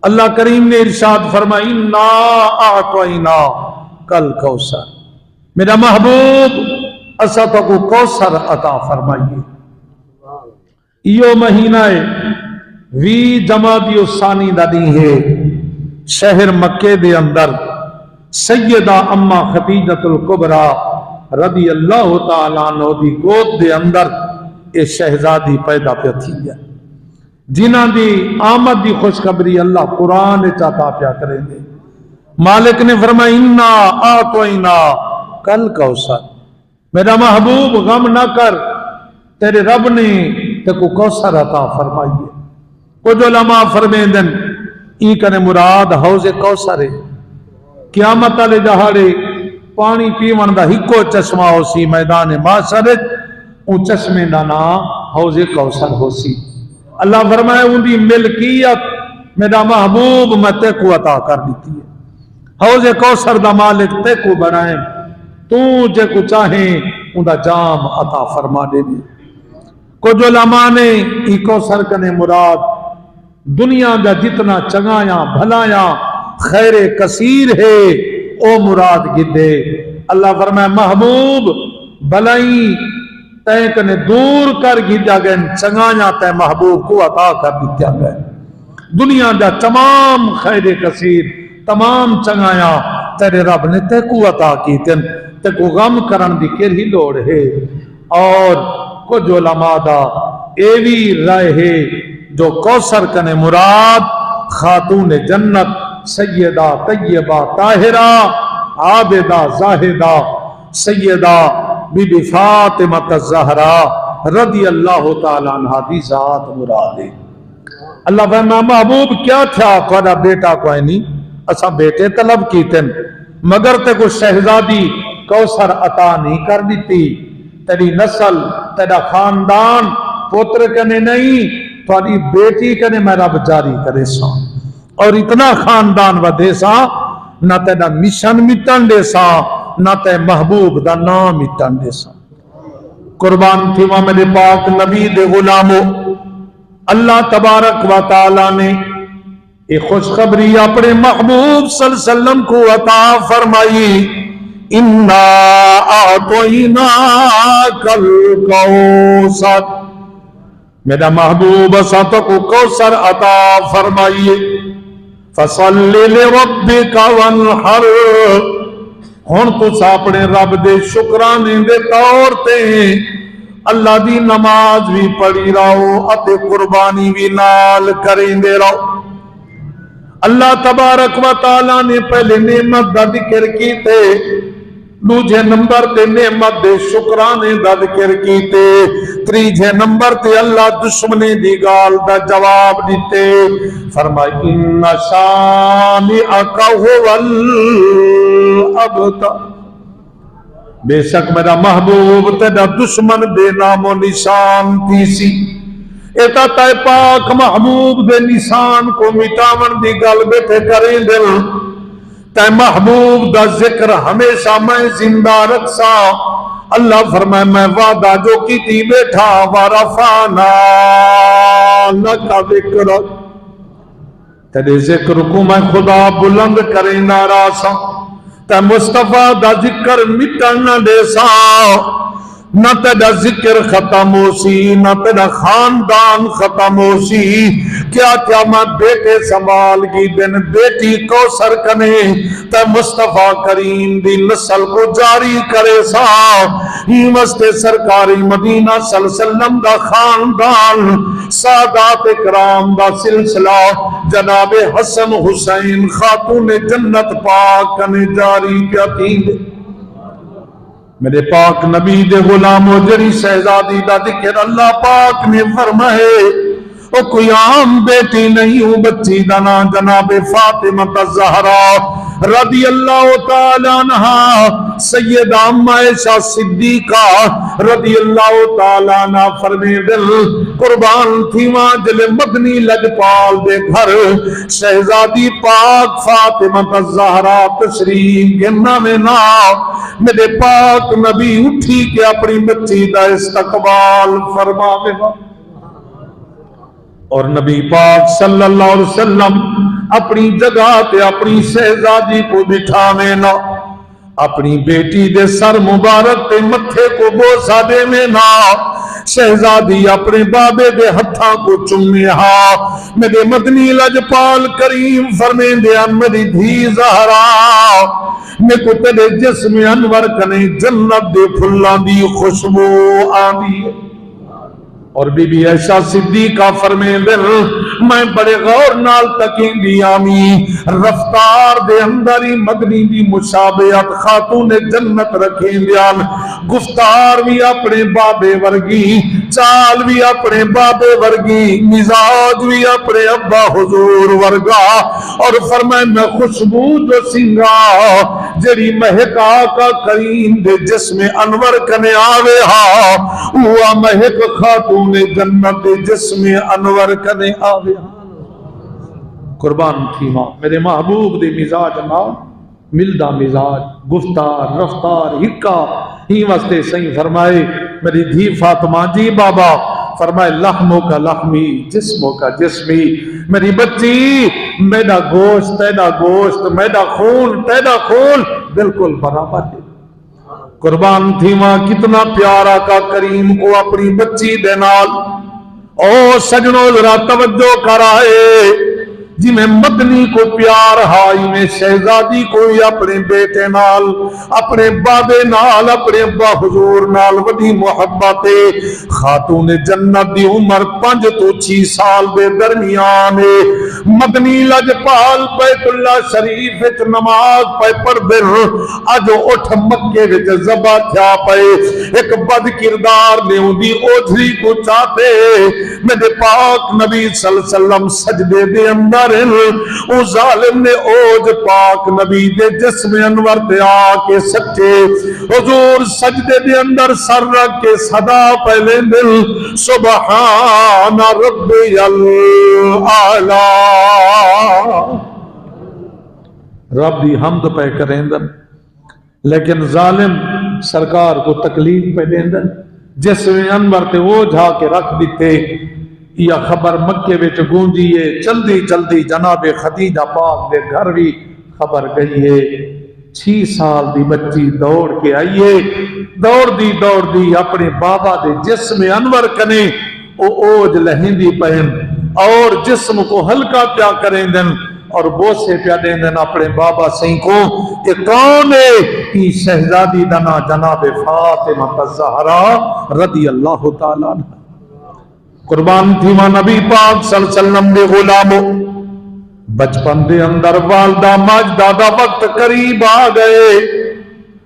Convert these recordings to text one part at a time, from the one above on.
اللہ کریم نے ارشاد فرمائی انا اعطینا کل کوثر، میرا محبوب اسا تو کو کوثر عطا فرمائیے۔ یہ مہینہ وی جمادی الثانی دا دی ہے، شہر مکے دے اندر سیدہ اما خدیجۃ الکبریٰ رضی اللہ تعالیٰ عنہ دی گود دے اندر اے شہزادی پیدا پہ تھی ہے، جنہ دی آمد دی خوشخبری اللہ قرآن چاہتا پیا کریں دے۔ مالک نے فرمایا انا اعطینا کل کوثر، میرا محبوب غم نہ کر، تیرے رب نے تے کو کوثر عطا فرمائیے۔ کچھ علماء فرمائیں دن ای کنے مراد حوض کوثر ہے، قیامت والے دہاڑے پانی پیون دا ہکو چشمہ ہو سی میدان معاشر، ان چشمے دا نام حوض کوثر ہو سی۔ اللہ فرمائے ان دی ملکیت میرا محبوب میں تے کو عطا کر دیتی ہے، حوض کوثر دا مالک تے کو بنائیں، تو جے کو چاہیں ان دا جام عطا فرما دے دی۔ کچھ علماء نے ای کوثر کنے مراد دنیا دا جتنا چنگایاں بھلایاں خیر کثیر ہے او مراد گدے۔ اللہ فرمائے محبوب بلائی تے کنے دور کر گیا گئے، چنگایاں تے محبوب کو عطا کر دیا گئے۔ دنیا دا تمام خیر کثیر تمام چنگایاں تیرے رب نے تے کو عطا کی، تے کو غم کرن دی کر ہی لوڑ ہے۔ اور کچھ علماء دا اے بھی رائے ہے جو کوثر کنے مراد خاتون جنت سیدہ طیبہ طاہرہ عابدہ زاہدہ سیدہ بی بی فاطمہ الزہرا رضی اللہ تعالیٰ عنہ دی ذات مراد ہے۔ اللہ فرمایا محبوب کیا تھا کوئی بیٹا کوئی نہیں، اسا بیٹے طلب کیتے مگر تے کو شہزادی کوثر عطا نہیں کر دیتی، تیری نسل تیرا خاندان پوتر کنے نہیں تھوڑی بیٹی کنے میں رب جاری کرے سا، اور اتنا خاندان ودے سا نہ تیرا مشن مٹن دے سا نہ تے محبوب دا نام مٹن دے سا۔ قربان تھی وہاں میرے پاک نبی دے غلاموں، اللہ تبارک و تعالی نے ایک خوشخبری اپنے محبوب صلی اللہ علیہ وسلم کو عطا فرمائی، انا اعطیناک الکوثر، میرا محبوب ساتھ کو کوثر عطا فرمائیے، فصلی لربک وانحر، ہن تو اپنے رب دے شکرانے دے طور تے اللہ دی نماز بھی پڑھی رہو اتے قربانی بھی نال کریں دے رہو۔ اللہ تبارک و تعالیٰ نے پہلے نعمت دا ذکر کیتے، دوجھے نمبر تے نعمت دے شکرانے دا ذکر کیتے، تریجھے نمبر تے اللہ دشمنے دی گال دا جواب دیتے۔ فرمائی ان شانئک ھو الابتر، بے شک میرا محبوب تیرا دشمن بے نام و نشان تیسی۔ ایتا تے پاک محبوب دے نشان کو مٹاون دی گل بیٹھے کریں دل، تے محبوب دا ذکر ہمیشہ میں زندہ رکھسا۔ اللہ فرمائے میں وعدہ جو کی تھی بیٹھا، ورفعنا لک ذکرک، تیرے ذکر کو میں خدا بلند کریں ناراسا، تے مصطفیٰ دا ذکر مٹن نہ دے سا، نہ تیرا ذکر ختم ہو سی نہ تیرا خاندان ختم ہو سی۔ کیا کیا میں بیٹے سنبھال گی دن بیٹی کوثر کنے تے مصطفیٰ کریم دی نسل کو جاری کرے سا، ہی واسطے سرکاری مدینہ صلی اللہ علیہ وسلم دا خاندان سادات اکرام دا سلسلہ جناب حسن حسین خاتون جنت پاک کنے جاری کیا تھی۔ میرے پاک نبی دے غلاموں جری شہزادی دا ذکر اللہ پاک نے فرمائے، او کوئی عام بیٹی نہیں ہوں، بچی دا نام جناب فاطمہ الزہرا رضی اللہ تعالی عنہ سیدہ ام عائشہ صدیقہ رضی اللہ تعالی عنہ فرمے دل قربان تھی ماں جل مدنی لجپال دے گھر شہزادی پاک فاطمہ الزہرا تشریف گنا میں نا، میرے پاک نبی اٹھی کے اپنی بچی دا استقبال فرماوے گا۔ اور نبی پاک صلی اللہ علیہ وسلم اپنی جگہ تے اپنی شہزادی کو بٹھاویں نہ، اپنی بیٹی دے سر مبارک تے متھے کو بوسہ دے میں نہ، شہزادی اپنے بابے دے ہتھاں کو چومے ہاں۔ میرے مدنی لجپال کریم فرمین دے میری دھی زہرا میں کو تیرے جسم انور کنے جنت دے پھلان دی خوشبو آندی ہے۔ اور بی بی عائشہ صدیقہ فرمائیں دے میں بڑے غور نال تکیں دی آمی رفتار دے اندری مدنی دی مشابہت خاتون جنت رکھیں دیان، گفتار بھی اپنے بابے ورگی، چال بھی اپنے بابے ورگی، مزاج بھی اپنے ابا حضور ورگا، اور فرمائیں میں خوشبو جو سنگا جری مہک آقا کریم دے جسم انور کنے آوے ہاں، ہوا مہک خاتون جنت جسم انور کنے آوے ہاں۔ قربان تھی ماں میرے محبوب دے مزاج ماں ملدہ مزاج، گفتار، رفتار، ہکا ہی واسطے صحیح فرمائے میری دھی فاطمہ جی بابا فرمائے لحموں کا لحمی جسموں کا جسمی، میری بچی میرا گوشت تیرا گوشت، میرا خون تیرا خون بالکل برابر ہے۔ قربان تھی ماں کتنا پیارا کا کریم کو اپنی بچی دے نال۔ او سجنوں ذرا توجہ کرائے جی میں مدنی کو پیار ہائی میں شہزادی کو اپنے بیٹے نال، اپنے بابے نال، اپنے ابا حضور نال وڈی محبت خاتون جنت دی عمر 5 تو 6 سال دے درمیان مدنی لجپال بیت اللہ شریف وچ نماز پہ پڑھ دے اج اٹھ مکے وچ ذبح تھیا پئے ایک بد کردار نے اودی اوجھری کو چاہتے میرے پاک نبی صلی اللہ علیہ وسلم سجدے دے اندر او ظالم نے اوج پاک نبی دے جسم انور تے آ کے سچے حضور سجدے دے اندر سر رکھ کے صدا پہلے دل سبحان ربی الاعلی، رب دی حمد پہ کریں دن، لیکن ظالم سرکار کو تکلیف پہ دیں دن، جسم انور تے وہ جھا کے رکھ دیتے۔ یہ خبر مکے وچ گونجی ہے، جلدی جلدی جناب خدیجہ پاک دے گھر بھی خبر گئی ہے۔ 6 سال دی بچی دوڑ کے آئیے، دوڑ دی اپنے بابا دے جسم انور کنے او اوج لہندی پہن اور جسم کو ہلکا پیا کریں دن اور بوسے پیا دیں دن اپنے بابا سہیں کو۔ یہ کون ہے؟ یہ شہزادی دنا جناب فاطمہ الزہرا رضی اللہ تعالیٰ عنہ۔ قربان تھی ماں نبی پاک صلی اللہ علیہ وسلم دے غلاموں، بچپن دے اندر والدہ ماجدہ دا وقت قریب آ گئے،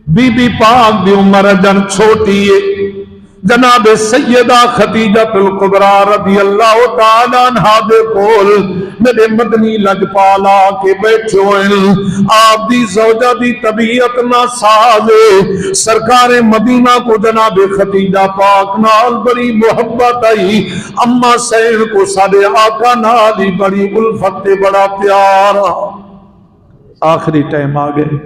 بی بی پاک دی عمر جن چھوٹی ہے، جناب سیدہ خدیجہ الکبریٰ رضی اللہ تعالیٰ عنہ دے کول میرے مدنی لجپالا کے بیٹھے ہوئے، آپ دی زوجہ دی طبیعت ناساز ہے، سرکار مدینہ کو جناب خدیجہ پاک نال بڑی محبت آئی، اماں سین کو سارے آقا نال ہی بڑی الفت بڑا پیار۔ آخری ٹائم آ گئے،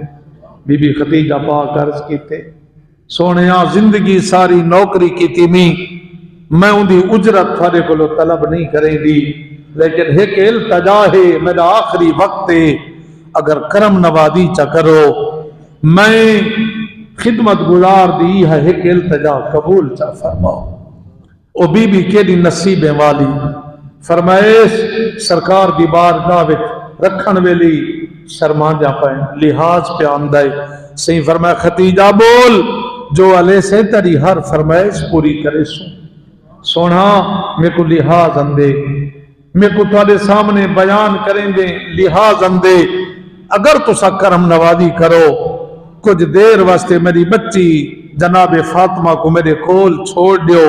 بی بی خدیجہ پاک عرض کیتے سونے زندگی ساری نوکری کی تھی میں ان دی اجرت تھوڑے کو طلب نہیں کریں دی، لیکن ایک التجا ہے میرا آخری وقت ہے، اگر کرم نوازی چا کرو میں خدمت گزار دی ہے، ایک التجا قبول چا فرماؤ۔ او بی بی کے دی نصیب والی فرمائش سرکار دی بارگاہ وچ رکھن ویلی شرما جا پائیں لحاظ پہ آمدائے صحیح فرمایا خدیجہ بول جو علیہ سے تری ہر فرمائش پوری کرے سونا میں کو لحاظ اندے، میں کو تھوڑے سامنے بیان کریں دے لحاظ اندے، اگر تسا کرم نوازی کرو کچھ دیر واسطے میری بچی جناب فاطمہ کو میرے کول چھوڑ دیو،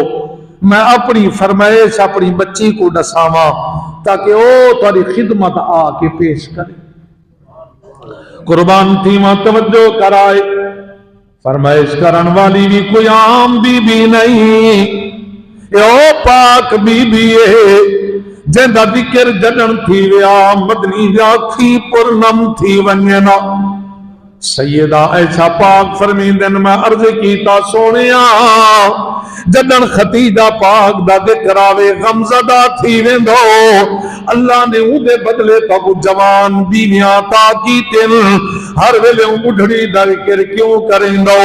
میں اپنی فرمائش اپنی بچی کو ڈساواں تاکہ وہ تھوڑی خدمت آ کے پیش کرے۔ قربان تھی ماں توجہ کرائے، فرمائش کرن والی بھی کوئی عام بی بی نہیں، او پاک بی بی ہے جندہ ذکر جنن تھی ویا مدنی جا تھی پرنم تھی ونینا، سیدہ عائشہ پاک فرمیندن میں عرض کیتا سونیا جدن ختیجہ پاک دا ذکر آوے غمزدہ تھی ویندو اللہ نے اودے بدلے تو جوان بیویاں عطا کیتن ہر ویلے بڈھڑی دا ذکر کیوں کریں دو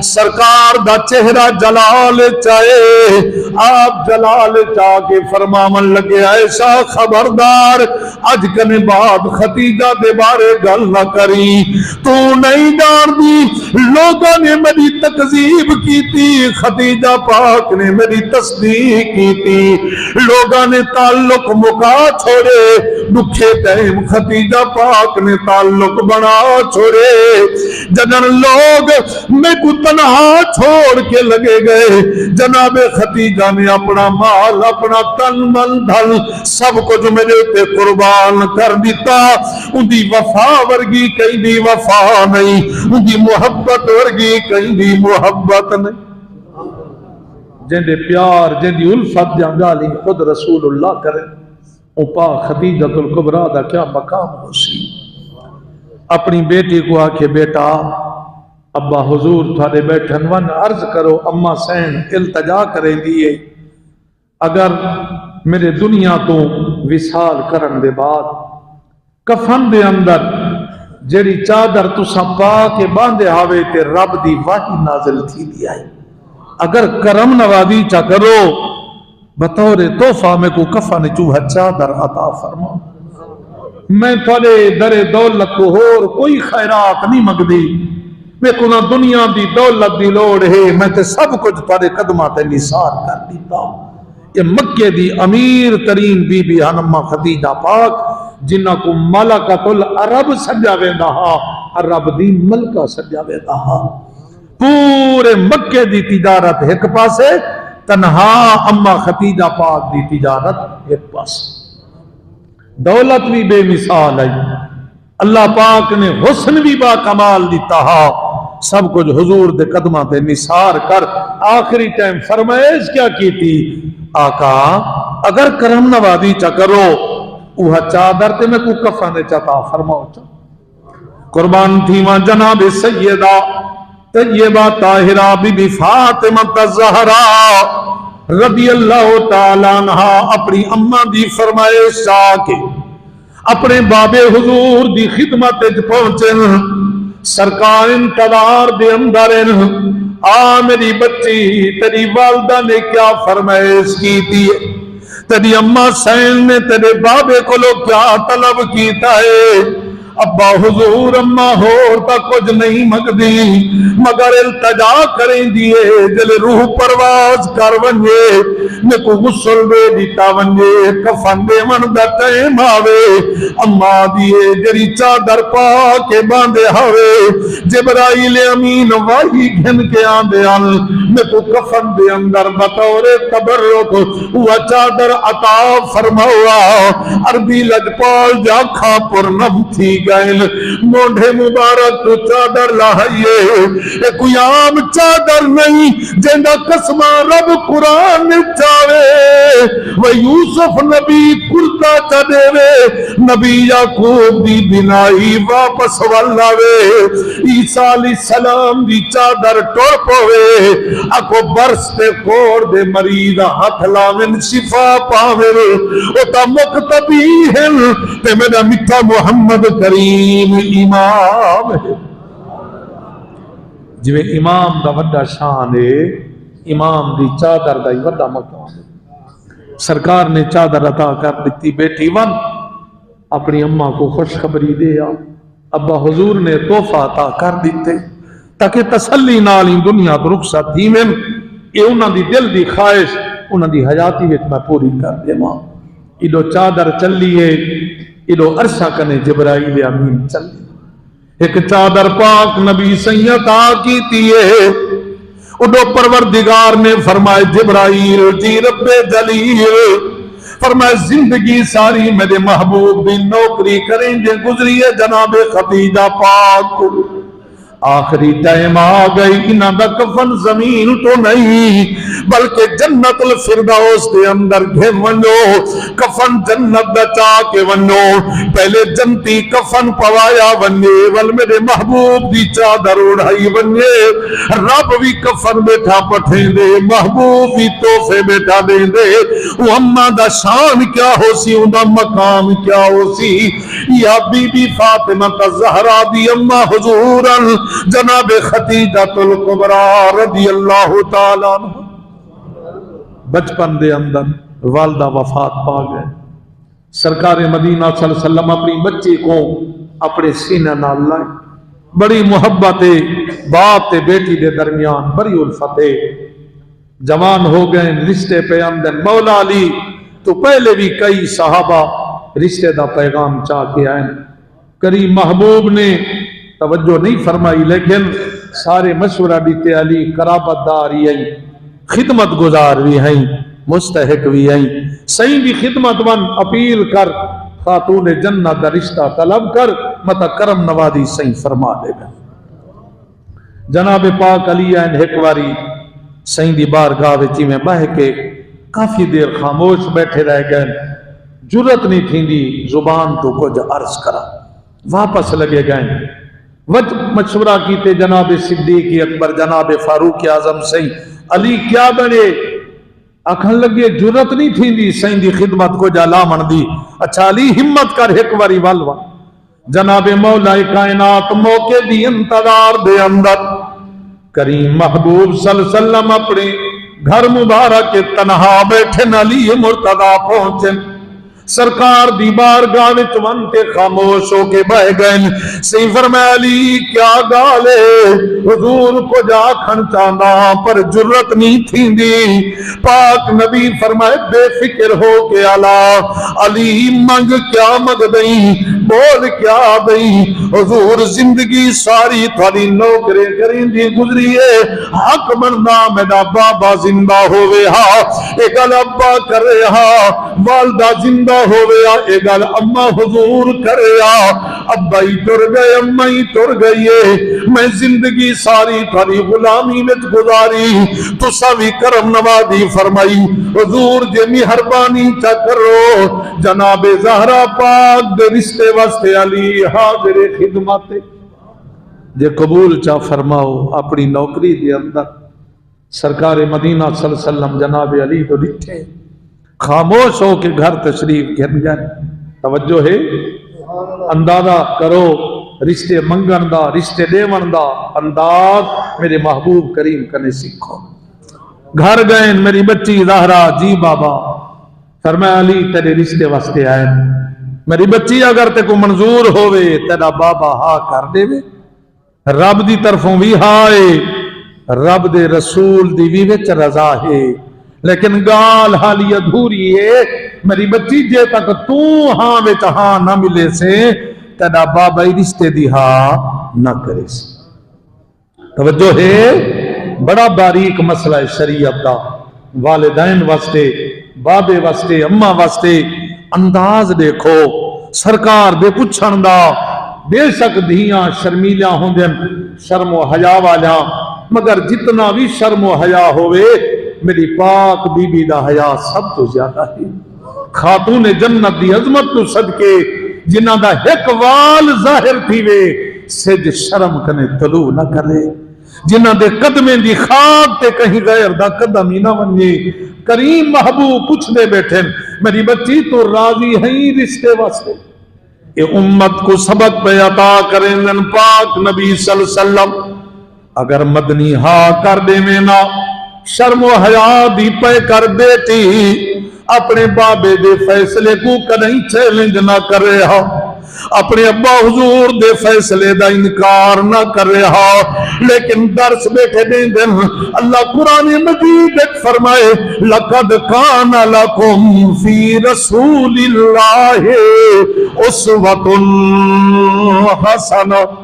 سرکار دا چہرہ جلال چاہے آپ جلال چاہ کے فرمامن لگے عائشہ خبردار اج کنے بعد ختیجہ دے بارے گل نہ کری تو نہیں جان دی لوگوں نے میری تکذیب کی تھی ختیجہ پاک نے میری تصدیق کی تھی لوگوں نے تعلق مکا چھوڑے دکھے ٹائم ختیجہ پاک نے تعلق بنا چھوڑے جنن لوگ میں کو تنہا چھوڑ کے لگے گئے جناب ختیجہ نے اپنا مال اپنا تن من دھن سب کچھ میرے تے قربان کر دیتا ان دی وفا ورگی کہیں بھی وفا نہیں ان دی محبت ورگی کہیں بھی محبت نہیں جن دے پیار جن دی الفت جہاں گالی خود رسول اللہ کرے اوپا خدیجۃ الکبریٰ دا کیا مقام ہو سی اپنی بیٹی کو آکھے بیٹا ابا حضور تھارے بیٹھن ون عرض کرو اما سین التجا کریں دیئے اگر میرے دنیا تو وصال کرن دے بعد کفن دے اندر جیڑی چادر تساں پا کے باندھے ہاوے تے رب دی وحی نازل تھی دی آئی اگر کرم نوازی چا کرو بطور توفہ میں کو کفن چوہا چادر عطا فرما میں تھوڑے در دولت کو ہور کوئی خیرات نہیں مگ دی میں کو نہ دنیا دی دولت دی لوڑ ہے میں تے سب کچھ تھوڑے قدمات نثار کر دیتا یہ مکے دی امیر ترین بی بی ہنما خدیجہ پاک جنہ کو ملکۃ العرب سجاوے دہا عرب دی ملکہ سجاوے دہا پورے مکے دی تجارت ایک پاسے تنہا اما خدیجہ پاک دی تجارت ایک پاسے دولت بھی بے مثال ہے اللہ پاک نے حسن بھی با کمال دیتا ہا سب کچھ حضور دے قدمہ تے نثار کر آخری ٹائم فرمائش کیا کی تھی آقا اگر کرم نوازی چا کرو اوہ چادر تے میں کو کفن چاہتا فرماؤ چا قربان تھی ماں جناب سیدہ طیبہ طاہرہ بی بی فاطمہ زہرا رضی اللہ تعالیٰ عنہ اپنی اماں دی فرمائش چاہ کے اپنے باب حضور دی خدمت پہنچن سرکار انتظار دے اندر میری بچی تیری والدہ نے کیا فرمائش کی تھی تیری اماں سین نے تیرے بابے کو لو کیا طلب کیتا ہے ابا حضور اماں ہور تا کچھ نہیں مگدی مگر التجا کریں دیئے جل روح پرواز کر ونجے نکو غسل دے دیتا ونجے کفن دے من دا ٹائم آوے اماں دیئے جری چادر پا کے باندے ہوئے جبرائیل امین واہی گھن کے آندے آن نکو کفن دے اندر بطور تبرک وہ چادر عطا فرماؤا عربی لجپال جا کھا پر نم تھی گئن مونڈے مبارک تو چادر لائیے ایک کوئی عام چادر نہیں جندہ قسمہ رب قرآن چاہے وہ یوسف نبی کرتا چڑے وے نبی یعقوب دی بنائی واپس واللاوے عیسیٰ علیہ السلام دی چادر ٹوڑ پوے اکو برستے کوڑ دے مریض ہاتھ لاوین شفا پاوے اتا مقتبی ہیں تے میرا مٹھا محمد کریم امام ہے جو امام دا وڈا شان ہے امام دی چادر دا وڈا مقام ہے سرکار نے چادر عطا کر دیتی بیٹی ون اپنی اماں کو خوشخبری دیا ابا حضور نے تحفہ عطا کر دیتے تاکہ تسلی نالی دنیا تو رخصت تھی میں یہ انہاں دی دل دی خواہش انہاں دی حیاتی وچ میں پوری کر دے ماں ایڈو چادر چلیے ایڈو عرصہ کنے جبرائیل امین چلیے ایک چادر پاک نبی سید کی تیئے اڈو پروردگار نے فرمائے جبرائیل جی رب جلیل فرمائے زندگی ساری میرے محبوب بھی نوکری کریں گے گزری ہے جناب خدیجہ پاک آخری ٹائم آ گئی، انہاں دا کفن زمین تو نہیں بلکہ جنت الفردوس دے اندر گھر ونجو، کفن جنت دا چاہ کے ونجو، پہلے جنتی کفن پوایا ونجے ول میرے محبوب دی چادر اڑائی ونجے، رب بھی کفن بیٹھا پٹھیں دے، محبوب بھی تحفے بیٹھا دیں دے، وہ اماں دا شان کیا ہو سی، ان دا مقام کیا ہو سی، یا بی بی فاطمہ الزہرا دی اماں حضوراً جناب خدیجہ الکبریٰ رضی اللہ تعالیٰ عنہ بچپن دے اندر والدہ وفات پا گئے، سرکار مدینہ صلی اللہ علیہ وسلم اپنی بچی کو اپنے سینہ نال لائے، بڑی محبت باپ تے بیٹی دے درمیان بڑی الفت، جوان ہو گئے، رشتے پہ آمدن، مولا علی تو پہلے بھی کئی صحابہ رشتے دا پیغام چاہ کے آئے، کریم محبوب نے توجہ نہیں فرمائی، لیکن سارے مشورہ دیتے علی قرابت داری ہیں، خدمت گزار بھی ہیں، مستحق بھی ہیں، صحیح بھی خدمت من اپیل کر، خاتون جنت دا رشتہ طلب کر، متا کرم نوازی صحیح فرما دے گا۔ جناب پاک علی این ہکواری صحیح دی بارگاہ وچی میں بہ کے کافی دیر خاموش بیٹھے رہ گئے، جرت نہیں تھی دی زبان تو کچھ عرض کرا، واپس لگے گئے، وقت مشورہ کیتے جناب صدیق اکبر جناب فاروق اعظم سے، علی کیا بنے، اکھن لگے جرت نہیں تھی دی سائیں دی خدمت کو جالا من دی، اچھا علی ہمت کر ایک واری والوا، جناب مولا کائنات موقع دی انتظار دے اندر کریم محبوب صلی اللہ علیہ وسلم اپنے گھر مبارک کے تنہا بیٹھے، علی مرتضی پہنچے، سرکار دی بارگاہ وچ ونتے خاموش ہو کے بہ گئے، سی فرمایا علی کیا گالے، حضور کو جا کھن چاہنا پر جرت نہیں تھی دی، پاک نبی فرمائے بے فکر ہو کے علی منگ کیا مگ دیں، بول کیا دیں، حضور زندگی ساری تھوڑی نوکرے کریں دی گزریے، حق بننا میرا بابا زندہ ہوئے ہاں، ایک ابا کرے ہاں، والدہ زندہ ہوئے ہاں، ایک اممہ حضور کرے ہاں، ابا ہی ٹر گئے اممہ ہی ٹر گئے، میں زندگی ساری تھوڑی غلامی میں گزاری، تو سوی کرم نوازی فرمائی، حضور جے مہربانی چا کرو، جناب زہرا پاک دے رشتے واسطے علی حاضر خدمت، جے قبول چا فرماؤ اپنی نوکری دے اندر، سرکار مدینہ صلی اللہ علیہ وسلم جناب علی تو ڈٹھے، خاموش ہو کے گھر تشریف گھن گئے، توجہ ہے، اندازہ کرو رشتے منگن دا رشتے دیون دا انداز میرے محبوب کریم کنے سکھو، گھر گئے میری بچی زہرا، جی بابا، فرمایا علی تیرے رشتے واسطے آئے، میری بچی اگر تے کو منظور ہوئے تیرا بابا ہاں کر دے وے، رب دی طرفوں بھی ہائے، رب دے رسول دی بھی وچ رضا ہے، لیکن گال حالی ادھوری ہے، میری بچی جے تک تو ہاں وچ ہاں نہ ملے سے تیرا بابا ہی رشتے دی ہاں نہ کرے سے، توجہ ہے، بڑا باریک مسئلہ ہے شریعت دا، والدین واسطے، بابے واسطے، اماں واسطے، انداز دیکھو، سرکار دے پچھن دا، بے شک دھیاں شرمیلیاں ہوں دن شرم و حیا والیاں، مگر جتنا بھی شرم و حیا ہوئے میری پاک بی بی دا حیا سب تو زیادہ ہے، خاتون جنت دی عظمت تو صدقے جنہ دا ایک وال ظاہر تھی وے سج شرم کنے طلوع نہ کرے، جنہ دے قدمیں دی خاک تے کہیں غیر دا قدم ہی نہ ونجے، کریم محبوب پوچھ دے بیٹھے میری بچی تو راضی ہیں رشتے واسطے، یہ امت کو سبق پہ عطا کریں دن پاک نبی صلی اللہ علیہ وسلم، اگر مدنی ہاں کر دے میں نہ شرم و حیا دی پہ کر بیٹی، اپنے بابے دے فیصلے کو کدیں چیلنج نہ کر رہا، اپنے ابا حضور دے فیصلے دا انکار نہ کر رہا، لیکن درس بیٹھے دیں دن اللہ قرآن مجید ایک فرمائے لَقَدْ كَانَ لَكُمْ فِي رَسُولِ اللَّهِ أُسْوَةٌ حَسَنَةٌ،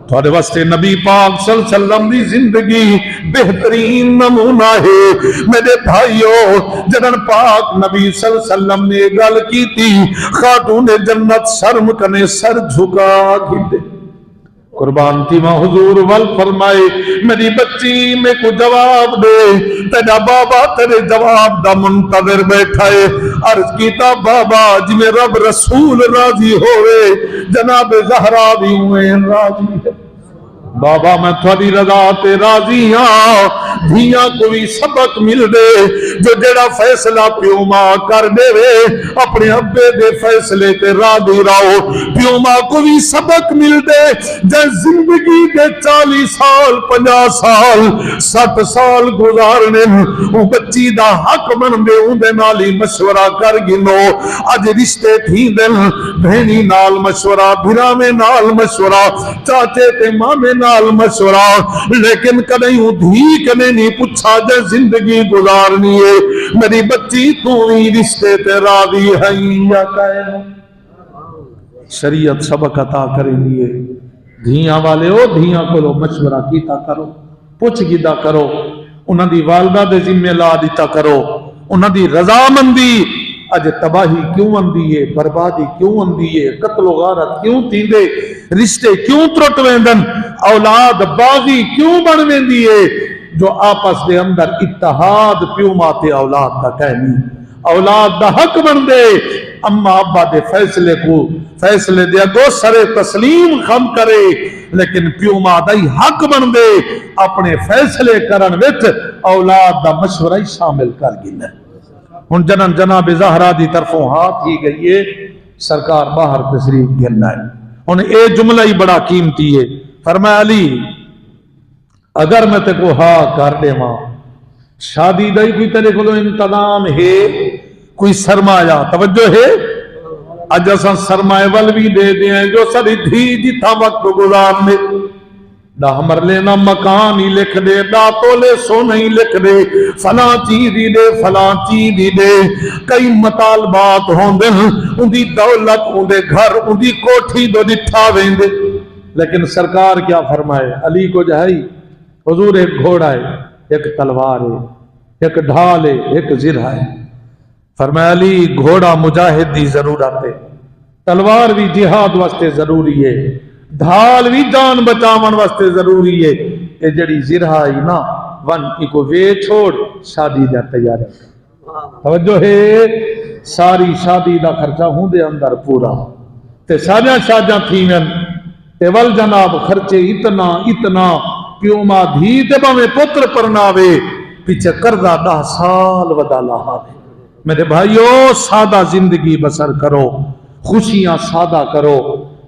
تھوڑے واسطے نبی پاک صلی اللہ علیہ وسلم دی زندگی بہترین نمونہ ہے، میرے بھائیوں، جنن پاک نبی صلی اللہ علیہ وسلم نے گل کی تھی، خاتون جنت شرم کنے سر جھکا گھتے، قربان تھی ماں حضور وال فرمائے میری بچی میں کو جواب دے، تیرا بابا تیرے جواب دا منتظر بیٹھا ہے۔ عرض کیتا بابا جی میں رب رسول راضی ہوئے جناب زہرا بھی ہوئے راضی ہے۔ بابا میں تھوڑی رضا تے راضی ہاں، دھیاں کو بھی سبق مل دے جو جڑا فیصلہ پیو ماں کر دے وے اپنے ابے دے فیصلے تے راضی رہو۔ پیو ماں کو بھی سبق مل دے جے زندگی دے 40 سال 50 سال 60 سال گزارنے وہ بچی دا حق بن دے اون دے نال ہی مشورہ کر گنو۔ اج رشتے تھی دل بہنی نال مشورہ، بھراویں نال مشورہ، چاچے تے مامے نال مشورہ، لیکن کدیں دھی کنے نہیں پوچھا جے زندگی گزارنی ہے میری بچی تو ہی رشتے تے راضی ہے یا کہے۔ شریعت سبق عطا کرے لیے دھیاں والے ہو، دھیاں کو لو مشورہ کیتا کرو، پوچھ گیتا کرو، انہاں دی والدہ دے ذمہ لا دیتا کرو، انہاں دی رضامندی۔ اج تباہی کیوں اندی ہے، بربادی کیوں اندی ہے، قتل و غارت کیوں تیندے، رشتے کیوں ترٹ ویندن، اولاد باغی کیوں بن ویندی ہے؟ جو آپس دے اندر اتحاد پیو ماں تے اولاد دا کہنی، اولاد دا حق بن دے اما ابا دے فیصلے دے اگو سرے تسلیم خم کرے، لیکن پیو ماں دا ہی حق بن دے اپنے فیصلے کرن وچ اولاد دا مشورہ ہی شامل کر گینا۔ ہن جناب زہرا دی طرفوں ہاتھ ہی گئی ہے، سرکار باہر تشریف گرنا ہے۔ ہن اے جملہ ہی بڑا قیمتی ہے، فرمایا علی اگر میں تے کو ہاں کر دے ماں شادی دا ہی کوئی تیرے کو انتظام ہے، کوئی سرمایہ توجہ ہے؟ اج اساں سرمایہ ول بھی دے دیں جو ساری دھی جتھا وقت گزارنے، نہ مرلے نہ مکان ہی لکھ دے، نہ تولے سونا ہی لکھ دے، فلاں چیز ہی دے فلاں چیز ہی دے، کئی مطالبات ہوں دے، ان دی دولت ان دے گھر ان دی کوٹھی دو ڈٹھا ویندے، لیکن سرکار کیا فرمائے؟ علی کو جہائی حضور ایک گھوڑا ہے، ایک تلوار ہے، ایک ڈھال ہے، ایک زرہ ہے۔ فرمایا علی گھوڑا مجاہد دی ضرورت ہے، تلوار بھی جہاد واسطے ضروری ہے، ڈھال بھی جان بچاون واسطے ضروری ہے، یہ جڑی زرہ ہے نا ون کو وے چھوڑ شادی دا تیار ہے۔ توجہ ہے، ساری شادی دا خرچہ ہوں دے اندر پورا تے ساجاں شادیاں تھیون تے ول جناب خرچے اتنا پیو ماں دھی تے باویں پتر پرناوے پیچھے قرضہ 10 سال ودا لاہے۔ میرے بھائیو سادہ زندگی بسر کرو، خوشیاں سادہ کرو،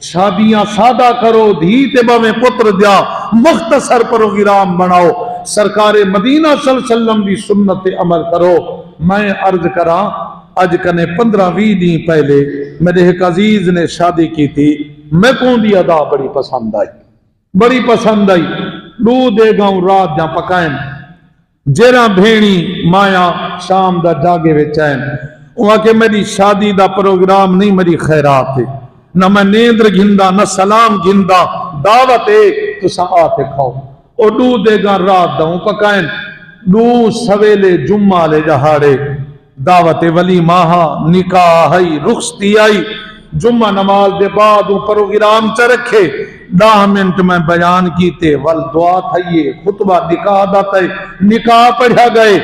شادیاں سادہ کرو، دھی تے باویں پتر دیا مختصر پروگرام بناؤ، سرکار مدینہ صلی اللہ علیہ وسلم دی سنت عمل کرو۔ میں عرض کراں اج کنے 15-20 دن پہلے میرے ایک عزیز نے شادی کی تھی، میں کون دی ادا بڑی پسند آئی، دودھ دے گاؤں رات جہاں پکائیں، جیرا بھیڑی مایا شام دا جاگے وچائیں، وہاں کہ میری شادی دا پروگرام نہیں، میری خیرات ہے، نہ میں نیندر گھندا نہ سلام گھندا، دعوت ہے تو سا آتے کھاؤ، اور دودھ دے گاؤں رات دا پکائیں، دو سویلے جمعہ لے جہاڑے، دعوت ولی ماہا نکاح آئی رخصتی آئی، جمعہ نماز دے بعد پروگرام چ رکھے، 10 منٹ میں بیان کیتے ول دعا تھائیے، خطبہ نکاح داتا ہے، نکاح پڑھا گئے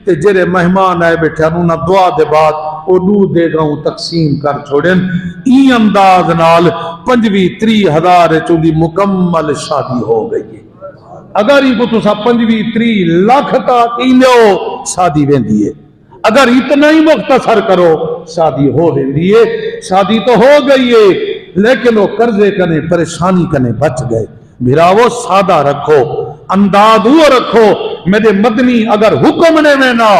تے جرے مہمان آئے بیٹھے انہوں دعا دے بعد او دودھ دے گاؤں تقسیم کر چھوڑیں۔ ای انداز نال 25-30 ہزار چوندی مکمل شادی ہو گئی ہے۔ اگر ہی کو تسا 25-30 لاکھ تک ہی لو شادی ویندی ہے، اگر اتنا ہی مختصر کرو شادی ہو ویندی ہے۔ شادی تو ہو گئی ہے لیکن وہ قرضے کنے پریشانی کنے بچ گئے۔ بھراو سادہ رکھو، انداز وہ رکھو، میرے مدنی اگر حکم نے میں نا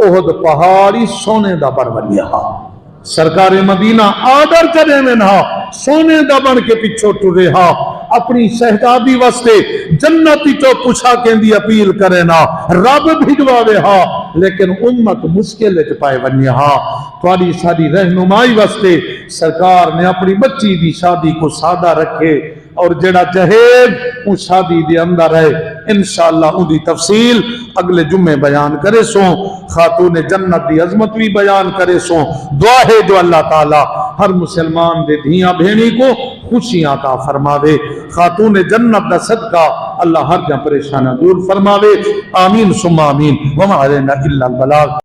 احد پہاڑی سونے دا بر بنیا، سرکار مدینہ آدر چلے میں نا سونے دا بن کے پچھو ٹرے ہاں، اپنی شہزادی واسطے جنتی چو پوچھا کہندی اپیل کرے نا، رب بھجواوے ہاں، لیکن امت مشکل چ پائے ونیا ہاں۔ تھوڑی ساری رہنمائی واسطے سرکار نے اپنی بچی دی شادی کو سادہ رکھے، اور جڑا جہیز اس شادی دے اندر ہے انشاءاللہ ان دی تفصیل اگلے جمعے بیان کرے سو خاتون جنت دی عظمت بھی بیان کرے سو دعا ہے جو اللہ تعالی ہر مسلمان دے دھیاں بہنی کو خوشیاں عطا فرماوے خاتون جنت دا صدقہ اللہ ہر جا پریشانہ دور فرماوے آمین ثم آمین وما علینا الا البلاغ